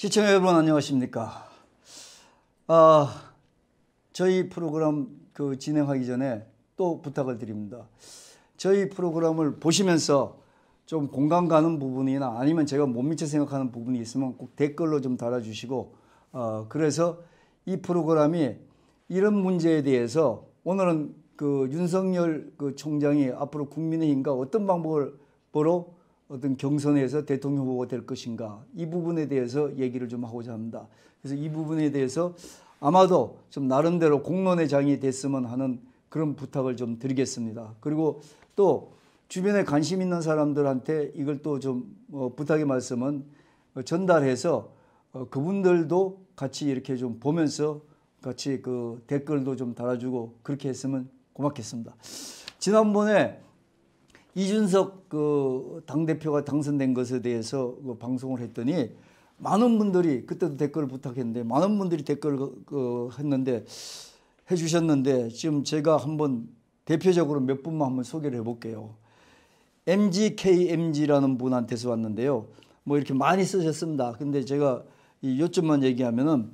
시청자 여러분 안녕하십니까? 저희 프로그램 진행하기 전에 또 부탁을 드립니다. 저희 프로그램을 보시면서 좀 공감 가는 부분이나 아니면 제가 못 미쳐 생각하는 부분이 있으면 꼭 댓글로 좀 달아주시고, 그래서 이 프로그램이 이런 문제에 대해서 오늘은 윤석열 총장이 앞으로 국민의힘과 어떤 방법으로 어떤 경선에서 대통령 후보가 될 것인가, 이 부분에 대해서 얘기를 좀 하고자 합니다. 그래서 이 부분에 대해서 아마도 좀 나름대로 공론의 장이 됐으면 하는 그런 부탁을 좀 드리겠습니다. 그리고 또 주변에 관심 있는 사람들한테 이걸 또 좀 부탁의 말씀은 전달해서 그분들도 같이 이렇게 좀 보면서 같이 댓글도 좀 달아주고 그렇게 했으면 고맙겠습니다. 지난번에 이준석 당대표가 당선된 것에 대해서 방송을 했더니 많은 분들이, 그때도 댓글을 부탁했는데 많은 분들이 댓글을 해주셨는데, 지금 제가 한번 대표적으로 몇 분만 한번 소개를 해볼게요. MGKMG라는 분한테서 왔는데요. 뭐 이렇게 많이 쓰셨습니다. 근데 제가 요점만 얘기하면은,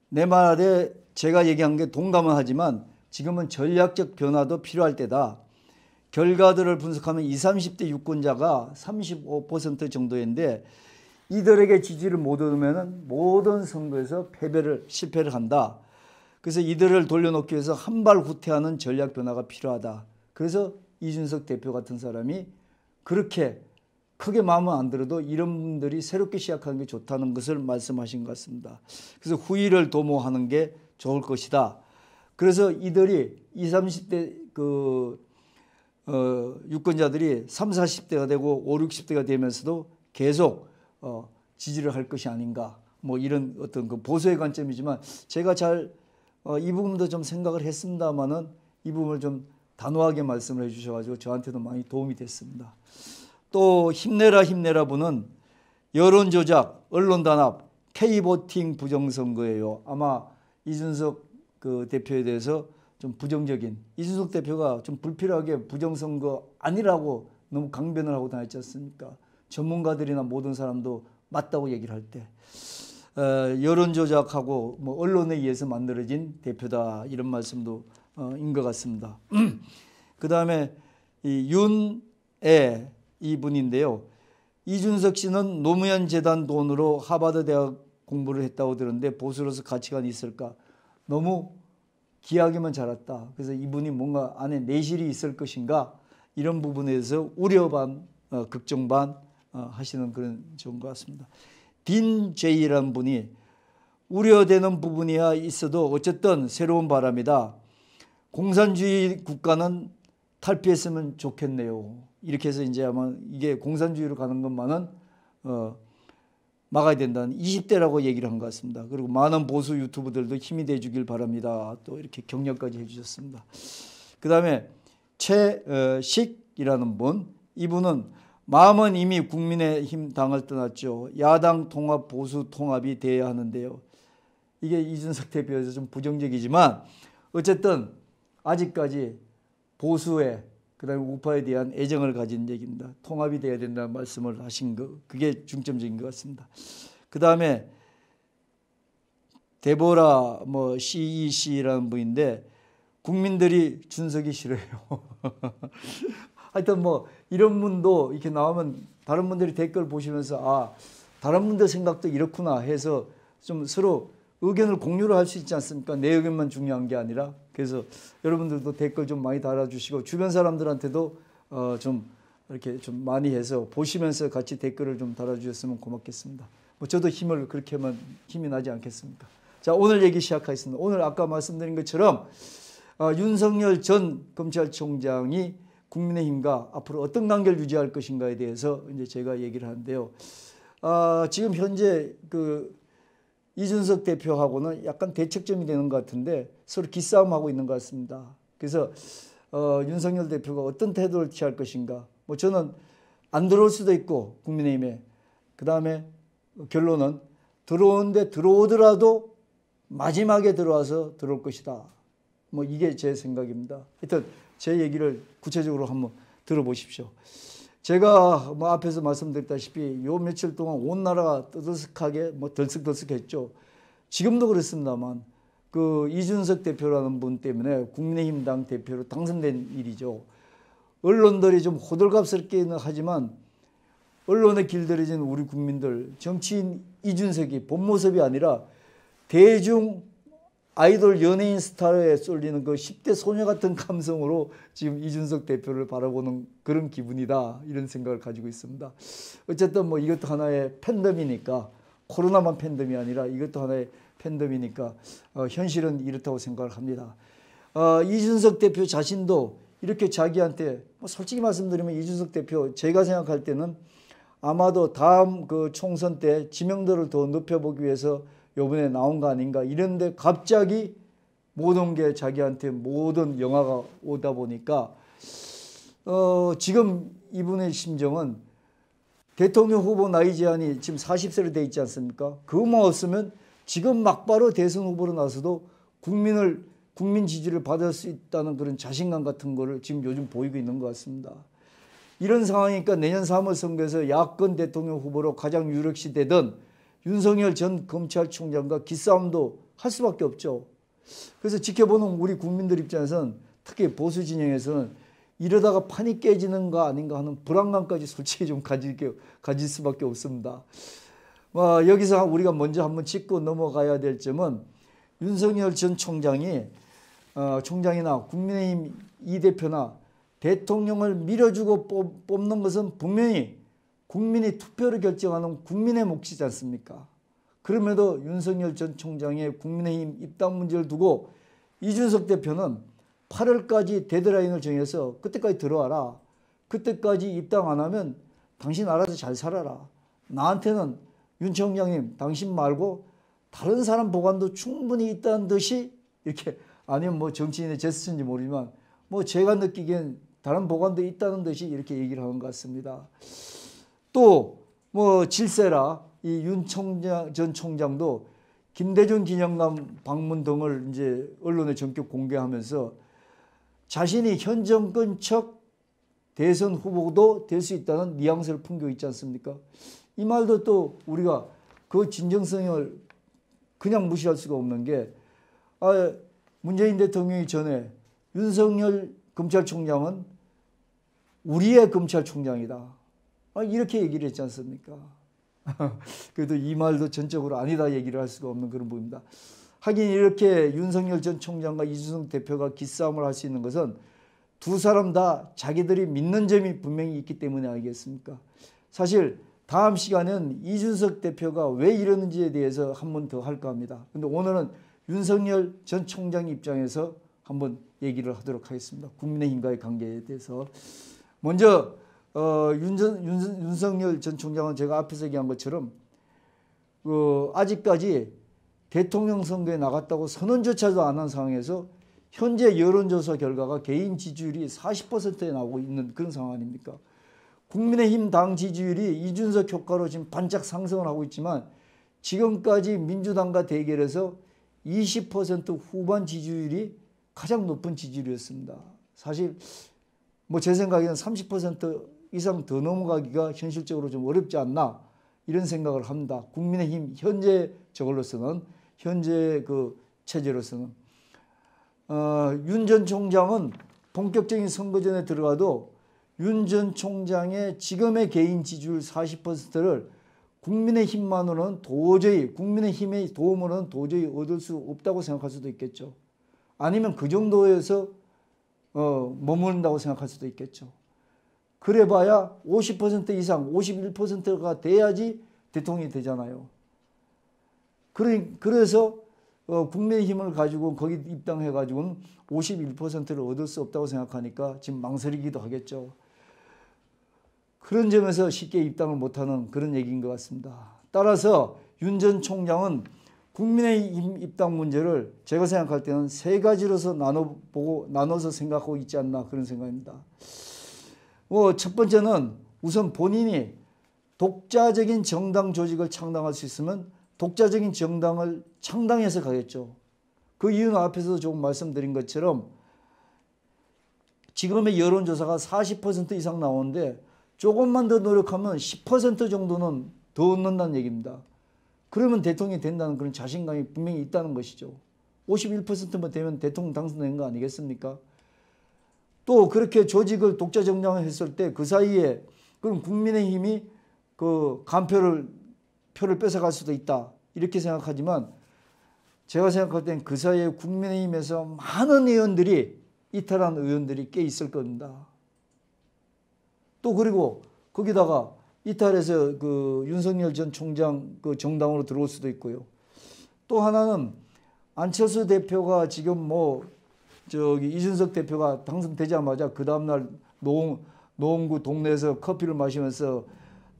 내 말에 제가 얘기한 게 동감은 하지만 지금은 전략적 변화도 필요할 때다. 결과들을 분석하면 20, 30대 유권자가 35% 정도인데 이들에게 지지를 못 얻으면 모든 선거에서 실패를 한다. 그래서 이들을 돌려놓기 위해서 한 발 후퇴하는 전략 변화가 필요하다. 그래서 이준석 대표 같은 사람이 그렇게 크게 마음은 안 들어도 이런 분들이 새롭게 시작하는 게 좋다는 것을 말씀하신 것 같습니다. 그래서 후위를 도모하는 게 좋을 것이다. 그래서 이들이 20, 30대 유권자들이 30, 40대가 되고 5, 60대가 되면서도 계속 지지를 할 것이 아닌가, 뭐 이런 어떤 보수의 관점이지만 제가 잘 이 부분도 좀 생각을 했습니다만은 이 부분을 좀 단호하게 말씀을 해주셔가지고 저한테도 많이 도움이 됐습니다. 또 힘내라 분은 여론조작, 언론단합, K보팅 부정선거예요. 아마 이준석 대표에 대해서 좀 부정적인, 이준석 대표가 좀 불필요하게 부정선거 아니라고 너무 강변을 하고 다녔지 않습니까? 전문가들이나 모든 사람도 맞다고 얘기를 할 때 여론조작하고 뭐 언론에 의해서 만들어진 대표다, 이런 말씀도 인 것 같습니다. 그 다음에 윤애 이분인데요. 이준석 씨는 노무현 재단 돈으로 하버드 대학 공부를 했다고 들었는데 보수로서 가치관이 있을까? 너무 기하게만 자랐다. 그래서 이분이 뭔가 안에 내실이 있을 것인가, 이런 부분에 대해서 우려 반 걱정 반 하시는 그런 좋은 것 같습니다. 딘제이라는 분이 우려되는 부분이야 있어도 어쨌든 새로운 바람이다. 공산주의 국가는 탈피했으면 좋겠네요. 이렇게 해서 이제 아마 이게 공산주의로 가는 것만은 막아야 된다는 20대라고 얘기를 한 것 같습니다. 그리고 많은 보수 유튜브들도 힘이 돼주길 바랍니다. 또 이렇게 격려까지 해주셨습니다. 그 다음에 최식이라는 분, 이분은 마음은 이미 국민의힘 당을 떠났죠. 야당 통합, 보수 통합이 돼야 하는데요. 이게 이준석 대표에서 좀 부정적이지만 어쨌든 아직까지 보수에, 그다음에 우파에 대한 애정을 가진 얘기입니다. 통합이 돼야 된다는 말씀을 하신 거, 그게 중점적인 것 같습니다. 그 다음에 데보라 CEC라는 분인데 국민들이 준석이 싫어요. 하여튼 이런 분도 이렇게 나오면 다른 분들이 댓글 보시면서 다른 분들 생각도 이렇구나 해서 좀 서로 의견을 공유를 할 수 있지 않습니까? 내 의견만 중요한 게 아니라. 그래서 여러분들도 댓글 좀 많이 달아주시고 주변 사람들한테도 좀 이렇게 좀 많이 해서 보시면서 같이 댓글을 좀 달아주셨으면 고맙겠습니다. 저도 그렇게 하면 힘이 나지 않겠습니까? 자, 오늘 얘기 시작하겠습니다. 오늘 아까 말씀드린 것처럼 윤석열 전 검찰총장이 국민의힘과 앞으로 어떤 관계를 유지할 것인가에 대해서 이제 제가 얘기를 하는데요. 지금 현재 이준석 대표하고는 약간 대척점이 되는 것 같은데 서로 기싸움하고 있는 것 같습니다. 그래서 윤석열 대표가 어떤 태도를 취할 것인가. 저는 안 들어올 수도 있고 국민의힘에. 그 다음에 결론은 들어오더라도 마지막에 들어와서 들어올 것이다. 이게 제 생각입니다. 하여튼 제 얘기를 구체적으로 한번 들어보십시오. 제가 뭐 앞에서 말씀드렸다시피 요 며칠 동안 온 나라가 떠들썩하게 뭐 들썩들썩했죠. 지금도 그렇습니다만 그 이준석 대표라는 분 때문에 국민의힘 당 대표로 당선된 일이죠. 언론들이 좀 호들갑스럽게는 하지만 언론에 길들여진 우리 국민들, 정치인 이준석이 본 모습이 아니라 대중 아이돌 연예인 스타에 쏠리는 그 10대 소녀 같은 감성으로 지금 이준석 대표를 바라보는 그런 기분이다, 이런 생각을 가지고 있습니다. 어쨌든 뭐 이것도 하나의 팬덤이니까, 코로나만 팬덤이 아니라 이것도 하나의 팬덤이니까 현실은 이렇다고 생각을 합니다. 이준석 대표 자신도 이렇게 자기한테 솔직히 말씀드리면 이준석 대표 제가 생각할 때는 아마도 다음 그 총선 때 지명도를 더 높여보기 위해서 요번에 나온 거 아닌가, 이런데 갑자기 모든 게 자기한테 모든 영화가 오다 보니까 지금 이분의 심정은 대통령 후보 나이 제한이 지금 40세로 돼 있지 않습니까? 그것만 없으면 지금 막바로 대선 후보로 나서도 국민 지지를 받을 수 있다는 그런 자신감 같은 거를 지금 요즘 보이고 있는 것 같습니다. 이런 상황이니까 내년 3월 선거에서 야권 대통령 후보로 가장 유력시 되던 윤석열 전 검찰총장과 기싸움도 할 수밖에 없죠. 그래서 지켜보는 우리 국민들 입장에서는, 특히 보수 진영에서는 이러다가 판이 깨지는 거 아닌가 하는 불안감까지 솔직히 좀 가질 수밖에 없습니다. 여기서 우리가 먼저 한번 짚고 넘어가야 될 점은 윤석열 전 총장이 총장이나 국민의힘 이 대표나 대통령을 밀어주고 뽑는 것은 분명히 국민이 투표를 결정하는 국민의 몫이지 않습니까? 그럼에도 윤석열 전 총장의 국민의힘 입당 문제를 두고 이준석 대표는 8월까지 데드라인을 정해서 그때까지 들어와라. 그때까지 입당 안 하면 당신 알아서 잘 살아라. 나한테는 윤 총장님 당신 말고 다른 사람 보관도 충분히 있다는 듯이 이렇게, 아니면 뭐 정치인의 제스처인지 모르지만 뭐 제가 느끼기엔 다른 보관도 있다는 듯이 이렇게 얘기를 하는 것 같습니다. 또 뭐 질세라 이 윤 전 총장도 김대중 기념관 방문 등을 이제 언론에 전격 공개하면서 자신이 현 정권 척 대선 후보도 될 수 있다는 뉘앙스를 풍기고 있지 않습니까? 이 말도 또 우리가 그 진정성을 그냥 무시할 수가 없는 게, 문재인 대통령이 전에 윤석열 검찰총장은 우리의 검찰총장이다, 이렇게 얘기를 했지 않습니까? 그래도 이 말도 전적으로 아니다 얘기를 할 수가 없는 그런 부분입니다. 하긴 이렇게 윤석열 전 총장과 이준석 대표가 기싸움을 할 수 있는 것은 두 사람 다 자기들이 믿는 점이 분명히 있기 때문에 아니겠습니까? 사실 다음 시간은 이준석 대표가 왜 이러는지에 대해서 한 번 더 할까 합니다. 근데 오늘은 윤석열 전 총장 입장에서 한번 얘기를 하도록 하겠습니다. 국민의힘과의 관계에 대해서. 먼저 윤석열 전 총장은 제가 앞에서 얘기한 것처럼 아직까지 대통령 선거에 나갔다고 선언조차도 안 한 상황에서 현재 여론조사 결과가 개인 지지율이 40%에 나오고 있는 그런 상황 아닙니까? 국민의힘 당 지지율이 이준석 효과로 지금 반짝 상승을 하고 있지만 지금까지 민주당과 대결해서 20% 후반 지지율이 가장 높은 지지율이었습니다. 사실 뭐 제 생각에는 30% 이상 더 넘어가기가 현실적으로 좀 어렵지 않나, 이런 생각을 합니다. 국민의힘 현재 저걸로서는, 현재 그 체제로서는. 윤 전 총장은 본격적인 선거전에 들어가도 윤 전 총장의 지금의 개인 지지율 40%를 국민의힘만으로는 도저히, 국민의힘의 도움으로는 도저히 얻을 수 없다고 생각할 수도 있겠죠. 아니면 그 정도에서 머무른다고 생각할 수도 있겠죠. 그래봐야 50% 이상, 51%가 돼야지 대통령이 되잖아요. 그래서 국민의힘을 가지고 거기 입당해가지고는 51%를 얻을 수 없다고 생각하니까 지금 망설이기도 하겠죠. 그런 점에서 쉽게 입당을 못하는 그런 얘기인 것 같습니다. 따라서 윤 전 총장은 국민의힘 입당 문제를 제가 생각할 때는 세 가지로서 나눠서 생각하고 있지 않나, 그런 생각입니다. 첫 번째는 우선 본인이 독자적인 정당 조직을 창당할 수 있으면 독자적인 정당을 창당해서 가겠죠. 그 이유는 앞에서 조금 말씀드린 것처럼 지금의 여론조사가 40% 이상 나오는데 조금만 더 노력하면 10% 정도는 더 얻는다는 얘기입니다. 그러면 대통령이 된다는 그런 자신감이 분명히 있다는 것이죠. 51%만 되면 대통령 당선된 거 아니겠습니까? 또 그렇게 조직을 독자 정당을 했을 때 그 사이에 그럼 국민의힘이 그 표를 뺏어갈 수도 있다 이렇게 생각하지만 제가 생각할 땐 그 사이에 국민의힘에서 많은 의원들이 이탈한 의원들이 꽤 있을 겁니다. 또 그리고 거기다가 이탈해서 그 윤석열 전 총장 그 정당으로 들어올 수도 있고요. 또 하나는 안철수 대표가 지금 뭐 저기 이준석 대표가 당선되자마자 그 다음날 노원구 동네에서 커피를 마시면서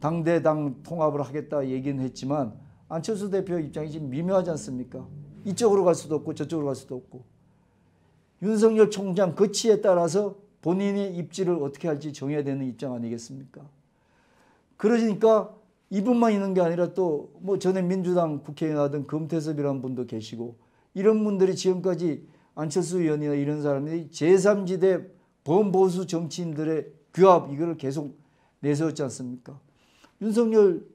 당대당 통합을 하겠다 얘기는 했지만 안철수 대표 입장이 지금 미묘하지 않습니까? 이쪽으로 갈 수도 없고 저쪽으로 갈 수도 없고 윤석열 총장 거치에 따라서 본인의 입지를 어떻게 할지 정해야 되는 입장 아니겠습니까? 그러니까 이분만 있는 게 아니라 또 뭐 전에 민주당 국회의원 하던 금태섭이라는 분도 계시고 이런 분들이 지금까지 안철수 의원이나 이런 사람들이 제3지대 범보수 정치인들의 규합 이거를 계속 내세웠지 않습니까? 윤석열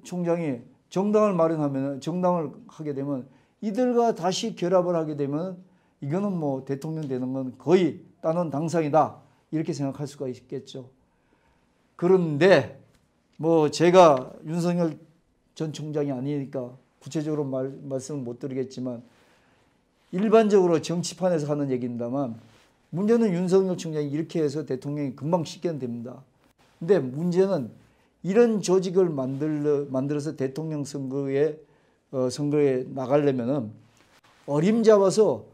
총장이 정당을 마련하면 정당을 하게 되면 이들과 다시 결합을 하게 되면 이거는 뭐 대통령 되는 건 거의 따놓은 당상이다 이렇게 생각할 수가 있겠죠. 그런데 뭐 제가 윤석열 전 총장이 아니니까 구체적으로 말씀을 못 드리겠지만 일반적으로 정치판에서 하는 얘기입니다만 문제는 윤석열 총장이 이렇게 해서 대통령이 금방 쉽게 됩니다. 근데 문제는 이런 조직을 만들어서 대통령 선거에 나가려면은 어림잡아서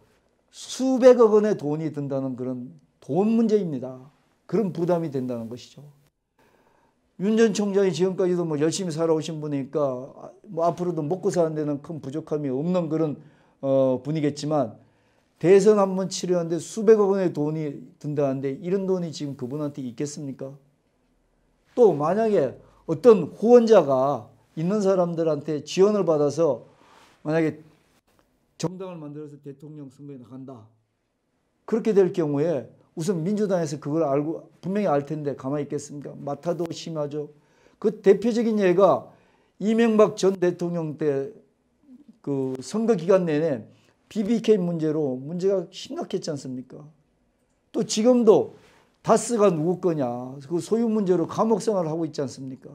수백억 원의 돈이 든다는 그런 돈 문제입니다. 그런 부담이 된다는 것이죠. 윤 전 총장이 지금까지도 뭐 열심히 살아오신 분이니까 뭐 앞으로도 먹고 사는 데는 큰 부족함이 없는 그런 분이겠지만 대선 한번 치르는데 수백억 원의 돈이 든다는데 이런 돈이 지금 그분한테 있겠습니까? 또 만약에 어떤 후원자가 있는 사람들한테 지원을 받아서 만약에 정당을 만들어서 대통령 선거에 나간다. 그렇게 될 경우에 우선 민주당에서 그걸 알고 분명히 알 텐데 가만히 있겠습니까? 마타도 심하죠. 그 대표적인 예가 이명박 전 대통령 때 그 선거 기간 내내 BBK 문제로 문제가 심각했지 않습니까? 또 지금도 다스가 누구 거냐 그 소유 문제로 감옥 생활을 하고 있지 않습니까?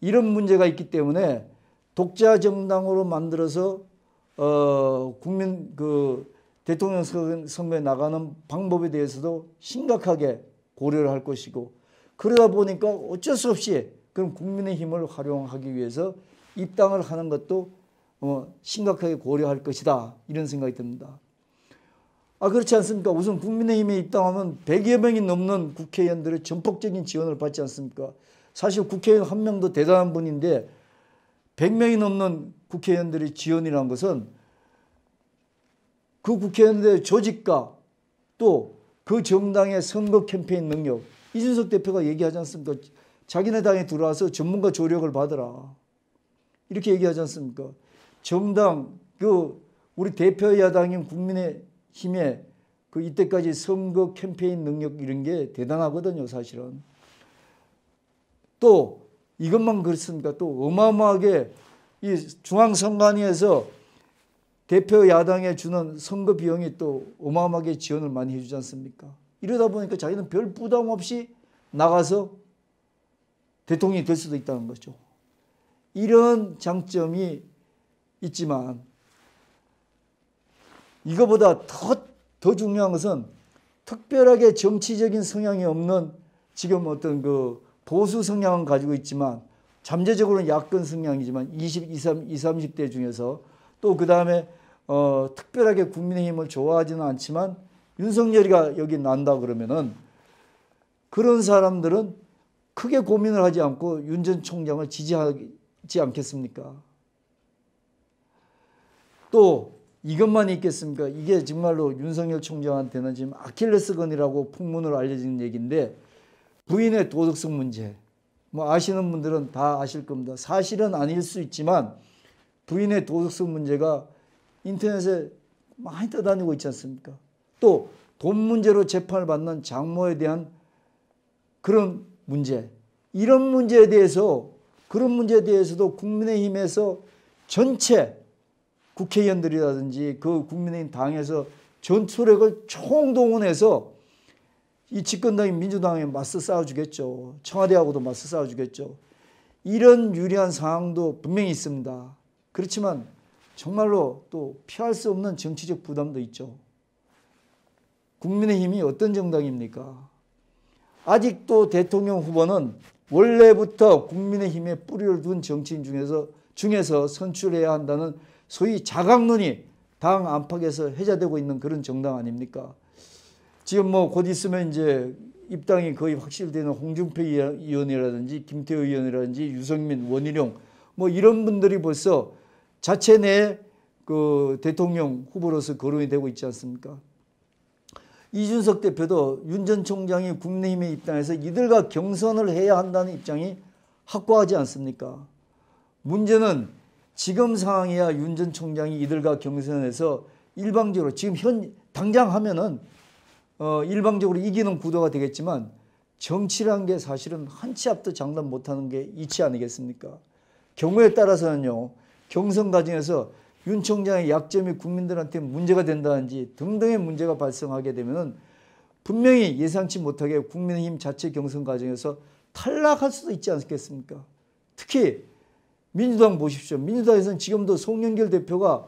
이런 문제가 있기 때문에 독자 정당으로 만들어서 국민 그 대통령 선거에 나가는 방법에 대해서도 심각하게 고려를 할 것이고 그러다 보니까 어쩔 수 없이 그럼 국민의 힘을 활용하기 위해서 입당을 하는 것도 심각하게 고려할 것이다 이런 생각이 듭니다. 그렇지 않습니까? 우선 국민의힘에 입당하면 100여 명이 넘는 국회의원들의 전폭적인 지원을 받지 않습니까? 사실 국회의원 한 명도 대단한 분인데 100명이 넘는 국회의원들의 지원이라는 것은 그 국회의원들의 조직과 또 그 정당의 선거 캠페인 능력 이준석 대표가 얘기하지 않습니까? 자기네 당에 들어와서 전문가 조력을 받으라 이렇게 얘기하지 않습니까? 정당 우리 대표 야당인 국민의힘의 그 이때까지 선거 캠페인 능력 이런 게 대단하거든요 사실은. 또 이것만 그렇습니까? 또 어마어마하게 이 중앙선관위에서 대표 야당에 주는 선거 비용이 또 어마어마하게 지원을 많이 해주지 않습니까? 이러다 보니까 자기는 별 부담 없이 나가서 대통령이 될 수도 있다는 거죠. 이런 장점이 있지만 이거보다 더 중요한 것은 특별하게 정치적인 성향이 없는 지금 어떤 그 보수 성향은 가지고 있지만 잠재적으로는 야권 성향이지만 20, 30대 중에서 또 그 다음에 특별하게 국민의힘을 좋아하지는 않지만 윤석열이가 여기 난다 그러면은 그런 사람들은 크게 고민을 하지 않고 윤 전 총장을 지지하지 않겠습니까? 또 이것만 있겠습니까? 이게 정말로 윤석열 총장한테는 지금 아킬레스건이라고 풍문으로 알려진 얘기인데 부인의 도덕성 문제. 뭐 아시는 분들은 다 아실 겁니다. 사실은 아닐 수 있지만 부인의 도덕성 문제가 인터넷에 많이 떠다니고 있지 않습니까? 또 돈 문제로 재판을 받는 장모에 대한 그런 문제, 이런 문제에 대해서, 그런 문제에 대해서도 국민의힘에서 전체 국회의원들이라든지 그 국민의힘 당에서 전투력을 총동원해서 이 집권당인 민주당에 맞서 싸워주겠죠. 청와대하고도 맞서 싸워주겠죠. 이런 유리한 상황도 분명히 있습니다. 그렇지만 정말로 또 피할 수 없는 정치적 부담도 있죠. 국민의힘이 어떤 정당입니까? 아직도 대통령 후보는 원래부터 국민의힘에 뿌리를 둔 정치인 중에서 선출해야 한다는 소위 자강론이 당 안팎에서 회자되고 있는 그런 정당 아닙니까? 지금 뭐 곧 있으면 이제 입당이 거의 확실되는 홍준표 의원이라든지 김태호 의원이라든지 유승민, 원희룡 뭐 이런 분들이 벌써 자체 내 그 대통령 후보로서 거론이 되고 있지 않습니까? 이준석 대표도 윤 전 총장이 국민의힘에 입당해서 이들과 경선을 해야 한다는 입장이 확고하지 않습니까? 문제는 지금 상황이야 윤 전 총장이 이들과 경선해서 일방적으로 지금 당장 하면은 일방적으로 이기는 구도가 되겠지만 정치라는 게 사실은 한 치 앞도 장담 못하는 게 이치 아니겠습니까? 경우에 따라서는요, 경선 과정에서 윤 총장의 약점이 국민들한테 문제가 된다든지 등등의 문제가 발생하게 되면은 분명히 예상치 못하게 국민의힘 자체 경선 과정에서 탈락할 수도 있지 않겠습니까? 특히 민주당 보십시오. 민주당에서는 지금도 송영길 대표가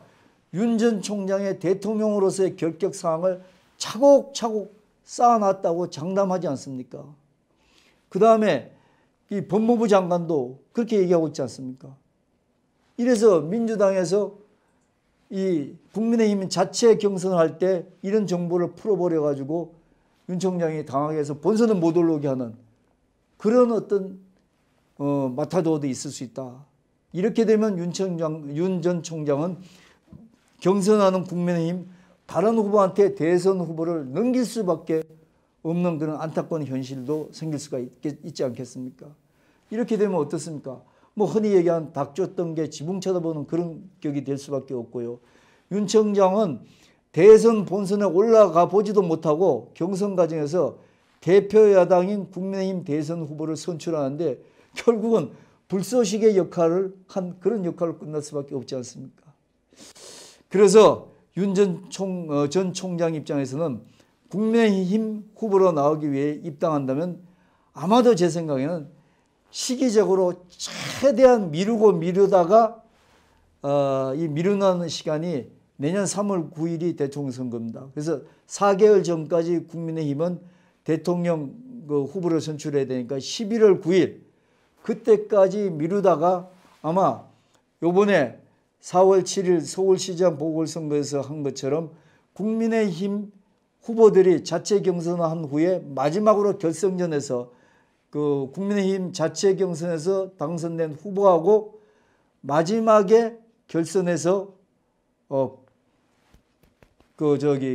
윤 전 총장의 대통령으로서의 결격 사항을 차곡차곡 쌓아놨다고 장담하지 않습니까? 그 다음에 이 법무부 장관도 그렇게 얘기하고 있지 않습니까? 이래서 민주당에서 이 국민의힘 자체 경선을 할 때 이런 정보를 풀어버려 가지고 윤 총장이 당하게 해서 본선은 못 올라오게 하는 그런 어떤 마타도어도 있을 수 있다. 이렇게 되면 윤 전 총장은 경선하는 국민의힘 다른 후보한테 대선 후보를 넘길 수밖에 없는 그런 안타까운 현실도 생길 수가 있지 않겠습니까? 이렇게 되면 어떻습니까? 뭐 흔히 얘기한 닭 쫓던 게 지붕 쳐다보는 그런 격이 될 수밖에 없고요. 윤 총장은 대선 본선에 올라가 보지도 못하고 경선 과정에서 대표 야당인 국민의힘 대선 후보를 선출하는데 결국은 불쏘시개 역할을 한 그런 역할을 끝날 수밖에 없지 않습니까? 그래서 윤 전 총장 입장에서는 국민의힘 후보로 나오기 위해 입당한다면 아마도 제 생각에는 시기적으로 최대한 미루다가 이 미루는 시간이 내년 3월 9일이 대통령 선거입니다. 그래서 4개월 전까지 국민의힘은 대통령 후보를 선출해야 되니까 11월 9일 그때까지 미루다가 아마 요번에 4월 7일 서울시장 보궐선거에서 한 것처럼 국민의힘 후보들이 자체 경선을 한 후에 마지막으로 결선전에서 그 국민의힘 자체 경선에서 당선된 후보하고 마지막에 결선에서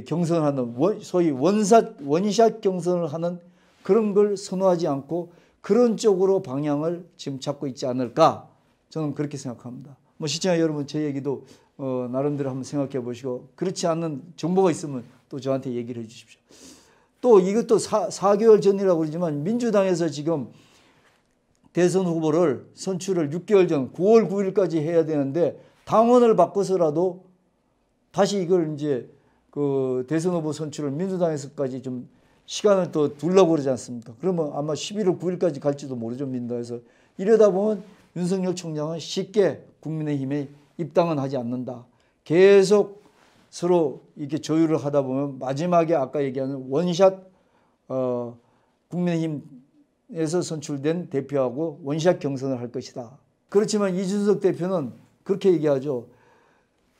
경선하는 소위 원샷 경선을 하는 그런 걸 선호하지 않고 그런 쪽으로 방향을 지금 잡고 있지 않을까 저는 그렇게 생각합니다. 뭐 시청자 여러분 제 얘기도 나름대로 한번 생각해 보시고 그렇지 않는 정보가 있으면 또 저한테 얘기를 해 주십시오. 또 이것도 4개월 전이라고 그러지만 민주당에서 지금 대선 후보를 선출을 6개월 전 9월 9일까지 해야 되는데 당원을 바꿔서라도 다시 이걸 이제 그 대선 후보 선출을 민주당에서까지 좀 시간을 더 두려고 그러지 않습니까? 그러면 아마 11월 9일까지 갈지도 모르죠, 민주당에서. 이러다 보면 윤석열 총장은 쉽게 국민의힘에 입당은 하지 않는다. 계속 서로 이렇게 조율을 하다 보면 마지막에 아까 얘기하는 원샷 국민의힘에서 선출된 대표하고 원샷 경선을 할 것이다. 그렇지만 이준석 대표는 그렇게 얘기하죠.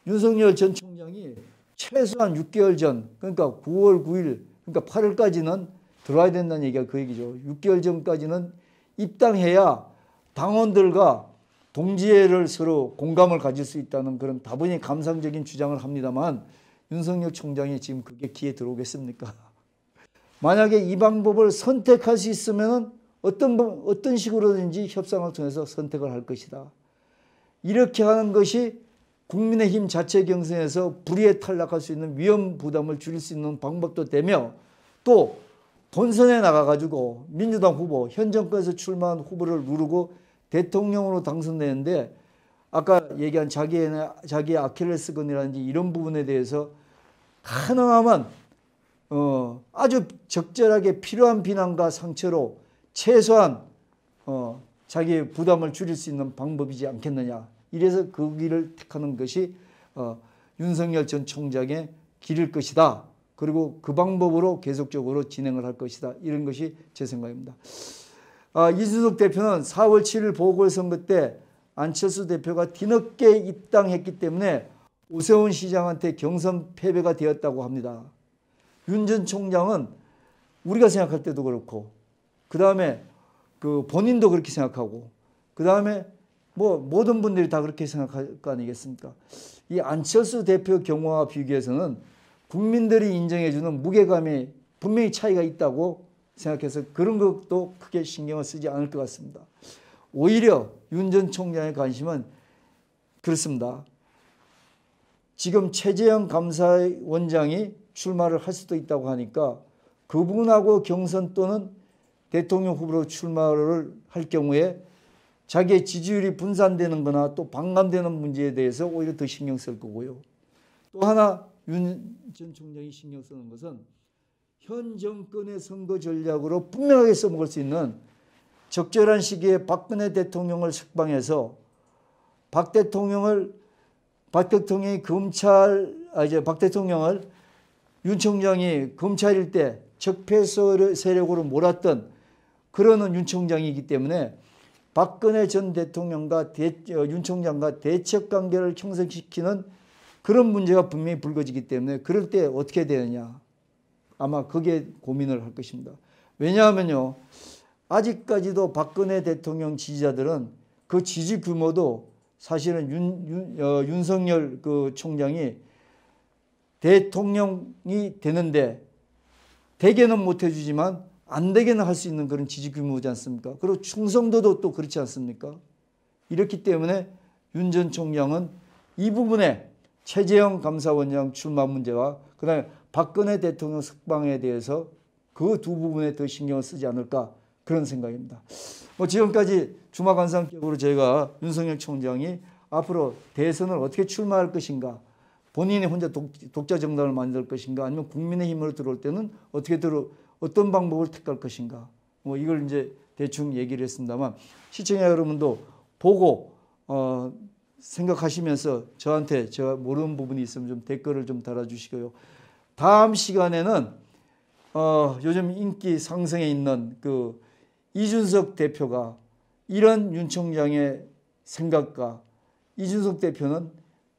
윤석열 전 총장이 최소한 6개월 전 그러니까 9월 9일 그러니까 8일까지는 들어와야 된다는 얘기가 그 얘기죠. 6개월 전까지는 입당해야 당원들과 동지애를 서로 공감을 가질 수 있다는 그런 다분히 감상적인 주장을 합니다만 윤석열 총장이 지금 그게 귀에 들어오겠습니까? 만약에 이 방법을 선택할 수 있으면 어떤 식으로든지 협상을 통해서 선택을 할 것이다. 이렇게 하는 것이 국민의힘 자체 경선에서 불의에 탈락할 수 있는 위험 부담을 줄일 수 있는 방법도 되며 또 본선에 나가가지고 민주당 후보, 현 정권에서 출마한 후보를 누르고 대통령으로 당선되는데 아까 얘기한 자기의 아킬레스건이라든지 이런 부분에 대해서 가능하면 아주 적절하게 필요한 비난과 상처로 최소한 자기의 부담을 줄일 수 있는 방법이지 않겠느냐. 이래서 그 길을 택하는 것이 윤석열 전 총장의 길일 것이다. 그리고 그 방법으로 계속적으로 진행을 할 것이다. 이런 것이 제 생각입니다. 이준석 대표는 4월 7일 보궐선거 때 안철수 대표가 뒤늦게 입당했기 때문에 오세훈 시장한테 경선 패배가 되었다고 합니다. 윤 전 총장은 우리가 생각할 때도 그렇고 그 다음에 그 본인도 그렇게 생각하고 그 다음에 뭐 모든 분들이 다 그렇게 생각할 거 아니겠습니까? 이 안철수 대표 경우와 비교해서는 국민들이 인정해주는 무게감이 분명히 차이가 있다고 생각해서 그런 것도 크게 신경을 쓰지 않을 것 같습니다. 오히려 윤 전 총장의 관심은 그렇습니다. 지금 최재형 감사원장이 출마를 할 수도 있다고 하니까 그분하고 경선 또는 대통령 후보로 출마를 할 경우에 자기의 지지율이 분산되는 거나 또 반감되는 문제에 대해서 오히려 더 신경 쓸 거고요. 또 하나 윤 전 총장이 신경 쓰는 것은 현 정권의 선거 전략으로 분명하게 써먹을 수 있는 적절한 시기에 박근혜 대통령을 석방해서 박 대통령을 박 대통령을 윤 총장이 검찰일 때 적폐 세력으로 몰았던 그러는 윤 총장이기 때문에 박근혜 전 대통령과 윤 총장과 대척 관계를 형성시키는 그런 문제가 분명히 불거지기 때문에 그럴 때 어떻게 되느냐. 아마 그게 고민을 할 것입니다. 왜냐하면요. 아직까지도 박근혜 대통령 지지자들은 그 지지 규모도 사실은 윤석열 그 총장이 대통령이 되는데 되게는 못 해주지만 안 되게는 할 수 있는 그런 지지 규모지 않습니까? 그리고 충성도도 또 그렇지 않습니까? 이렇기 때문에 윤 전 총장은 이 부분에 최재형 감사원장 출마 문제와 그다음에 박근혜 대통령 석방에 대해서 그 두 부분에 더 신경을 쓰지 않을까 그런 생각입니다. 지금까지 주마관상격으로 저희가 윤석열 총장이 앞으로 대선을 어떻게 출마할 것인가, 본인이 혼자 독자 정당을 만들 것인가, 아니면 국민의힘으로 들어올 때는 어떤 방법을 택할 것인가, 이걸 이제 대충 얘기를 했습니다만 시청자 여러분도 보고 생각하시면서 저한테 제가 모르는 부분이 있으면 좀 댓글을 좀 달아주시고요. 다음 시간에는 요즘 인기 상승에 있는 그 이준석 대표가 이런 윤 총장의 생각과 이준석 대표는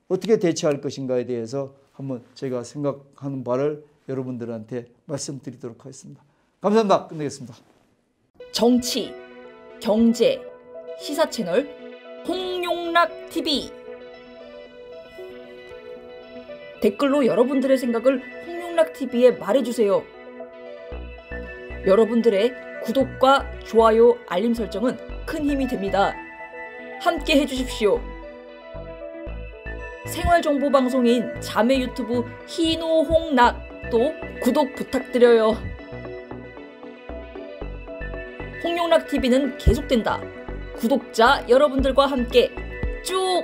어떻게 대처할 것인가에 대해서 한번 제가 생각하는 바를 여러분들한테 말씀드리도록 하겠습니다. 감사합니다. 끝내겠습니다. 정치, 경제, 시사 채널 홍용락TV. 댓글로 여러분들의 생각을 홍용락TV에 말해주세요. 여러분들의 구독과 좋아요, 알림 설정은 큰 힘이 됩니다. 함께 해주십시오. 생활정보방송인 자매 유튜브 희노홍락도 구독 부탁드려요. 홍용락TV는 계속된다. 구독자 여러분들과 함께 쭉